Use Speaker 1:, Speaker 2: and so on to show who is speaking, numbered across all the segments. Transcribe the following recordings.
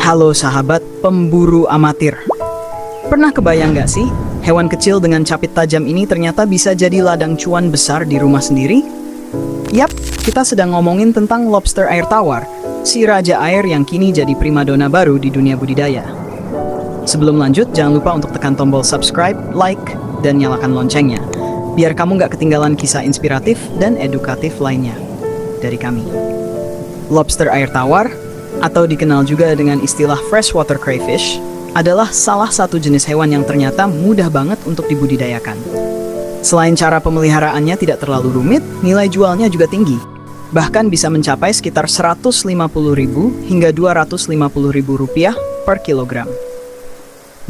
Speaker 1: Halo sahabat pemburu amatir. Pernah kebayang gak sih, hewan kecil dengan capit tajam ini ternyata bisa jadi ladang cuan besar di rumah sendiri? Yap, kita sedang ngomongin tentang lobster air tawar, si raja air yang kini jadi primadona baru di dunia budidaya. Sebelum lanjut, jangan lupa untuk tekan tombol subscribe, like, dan nyalakan loncengnya, biar kamu gak ketinggalan kisah inspiratif dan edukatif lainnya dari kami. Lobster air tawar, atau dikenal juga dengan istilah freshwater crayfish, adalah salah satu jenis hewan yang ternyata mudah banget untuk dibudidayakan. Selain cara pemeliharaannya tidak terlalu rumit, nilai jualnya juga tinggi. Bahkan bisa mencapai sekitar Rp150.000 hingga Rp250.000 per kilogram.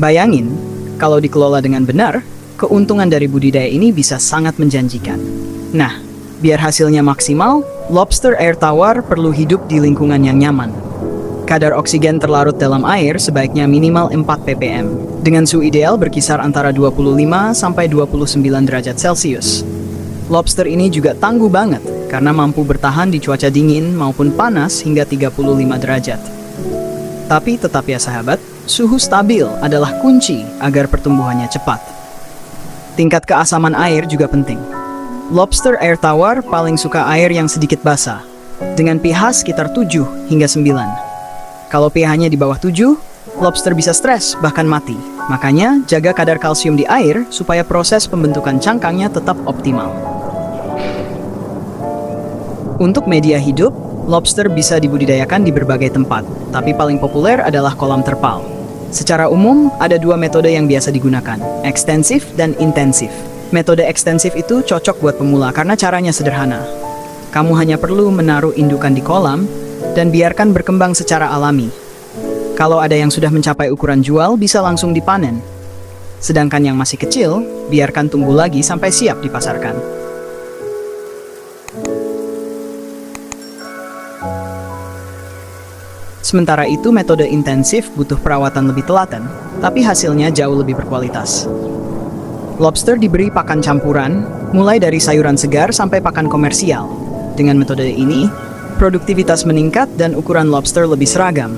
Speaker 1: Bayangin, kalau dikelola dengan benar, keuntungan dari budidaya ini bisa sangat menjanjikan. Nah, biar hasilnya maksimal, lobster air tawar perlu hidup di lingkungan yang nyaman. Kadar oksigen terlarut dalam air sebaiknya minimal 4 ppm, dengan suhu ideal berkisar antara 25 sampai 29 derajat Celcius. Lobster ini juga tangguh banget karena mampu bertahan di cuaca dingin maupun panas hingga 35 derajat. Tapi tetap ya sahabat, suhu stabil adalah kunci agar pertumbuhannya cepat. Tingkat keasaman air juga penting. Lobster air tawar paling suka air yang sedikit basah, dengan pH sekitar 7 hingga 9. Kalau pH-nya di bawah 7, lobster bisa stres, bahkan mati. Makanya, jaga kadar kalsium di air supaya proses pembentukan cangkangnya tetap optimal. Untuk media hidup, lobster bisa dibudidayakan di berbagai tempat, tapi paling populer adalah kolam terpal. Secara umum, ada dua metode yang biasa digunakan, ekstensif dan intensif. Metode ekstensif itu cocok buat pemula karena caranya sederhana. Kamu hanya perlu menaruh indukan di kolam, dan biarkan berkembang secara alami. Kalau ada yang sudah mencapai ukuran jual, bisa langsung dipanen. Sedangkan yang masih kecil, biarkan tumbuh lagi sampai siap dipasarkan. Sementara itu, metode intensif butuh perawatan lebih telaten, tapi hasilnya jauh lebih berkualitas. Lobster diberi pakan campuran, mulai dari sayuran segar sampai pakan komersial. Dengan metode ini, produktivitas meningkat dan ukuran lobster lebih seragam.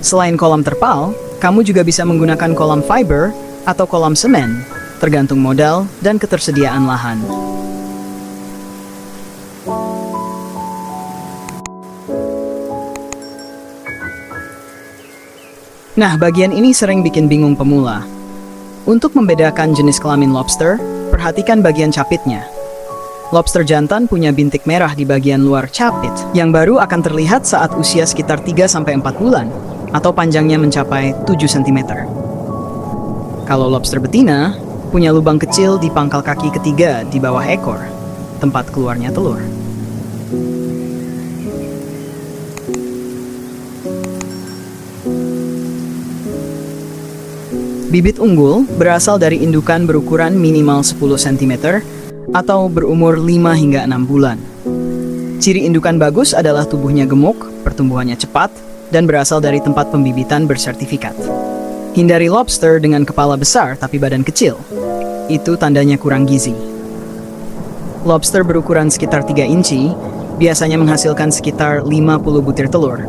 Speaker 1: Selain kolam terpal, kamu juga bisa menggunakan kolam fiber atau kolam semen, tergantung modal dan ketersediaan lahan. Nah, bagian ini sering bikin bingung pemula. Untuk membedakan jenis kelamin lobster, perhatikan bagian capitnya. Lobster jantan punya bintik merah di bagian luar capit, yang baru akan terlihat saat usia sekitar 3-4 bulan, atau panjangnya mencapai 7 cm. Kalau lobster betina, punya lubang kecil di pangkal kaki ketiga di bawah ekor, tempat keluarnya telur. Bibit unggul berasal dari indukan berukuran minimal 10 cm, atau berumur 5 hingga 6 bulan. Ciri indukan bagus adalah tubuhnya gemuk, pertumbuhannya cepat, dan berasal dari tempat pembibitan bersertifikat. Hindari lobster dengan kepala besar tapi badan kecil. Itu tandanya kurang gizi. Lobster berukuran sekitar 3 inci biasanya menghasilkan sekitar 50 butir telur.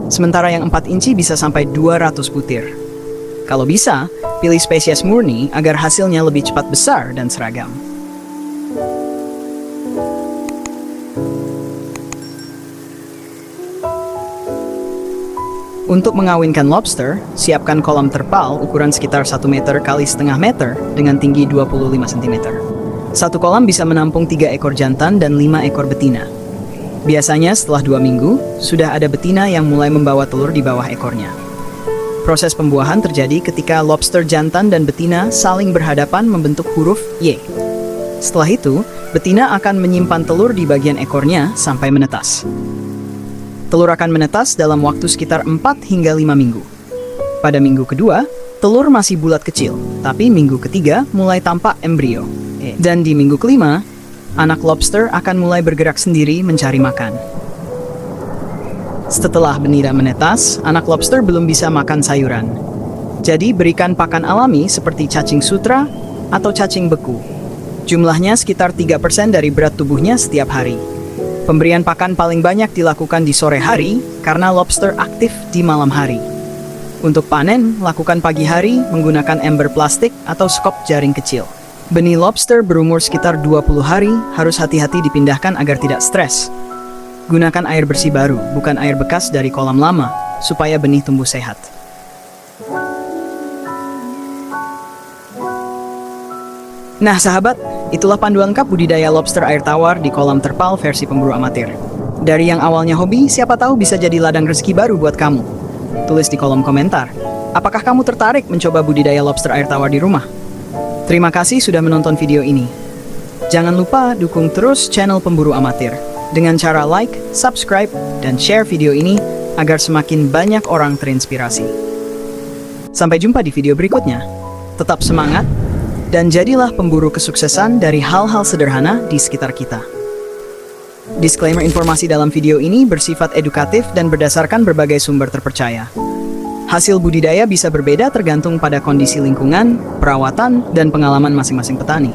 Speaker 1: Sementara yang 4 inci bisa sampai 200 butir. Kalau bisa, pilih spesies murni agar hasilnya lebih cepat besar dan seragam. Untuk mengawinkan lobster, siapkan kolam terpal ukuran sekitar 1 meter kali setengah meter dengan tinggi 25 cm. Satu kolam bisa menampung 3 ekor jantan dan 5 ekor betina. Biasanya setelah 2 minggu, sudah ada betina yang mulai membawa telur di bawah ekornya. Proses pembuahan terjadi ketika lobster jantan dan betina saling berhadapan membentuk huruf Y. Setelah itu, betina akan menyimpan telur di bagian ekornya sampai menetas. Telur akan menetas dalam waktu sekitar 4 hingga 5 minggu. Pada minggu kedua, telur masih bulat kecil, tapi minggu ketiga mulai tampak embrio. Dan di minggu kelima, anak lobster akan mulai bergerak sendiri mencari makan. Setelah betina menetas, anak lobster belum bisa makan sayuran. Jadi berikan pakan alami seperti cacing sutra atau cacing beku. Jumlahnya sekitar 3% dari berat tubuhnya setiap hari. Pemberian pakan paling banyak dilakukan di sore hari karena lobster aktif di malam hari. Untuk panen, lakukan pagi hari menggunakan ember plastik atau skop jaring kecil. Benih lobster berumur sekitar 20 hari harus hati-hati dipindahkan agar tidak stres. Gunakan air bersih baru, bukan air bekas dari kolam lama, supaya benih tumbuh sehat. Nah sahabat, itulah panduan lengkap budidaya lobster air tawar di kolam terpal versi pemburu amatir. Dari yang awalnya hobi, siapa tahu bisa jadi ladang rezeki baru buat kamu. Tulis di kolom komentar, apakah kamu tertarik mencoba budidaya lobster air tawar di rumah? Terima kasih sudah menonton video ini. Jangan lupa dukung terus channel pemburu amatir dengan cara like, subscribe, dan share video ini agar semakin banyak orang terinspirasi. Sampai jumpa di video berikutnya. Tetap semangat, dan jadilah pemburu kesuksesan dari hal-hal sederhana di sekitar kita. Disclaimer informasi dalam video ini bersifat edukatif dan berdasarkan berbagai sumber terpercaya. Hasil budidaya bisa berbeda tergantung pada kondisi lingkungan, perawatan, dan pengalaman masing-masing petani.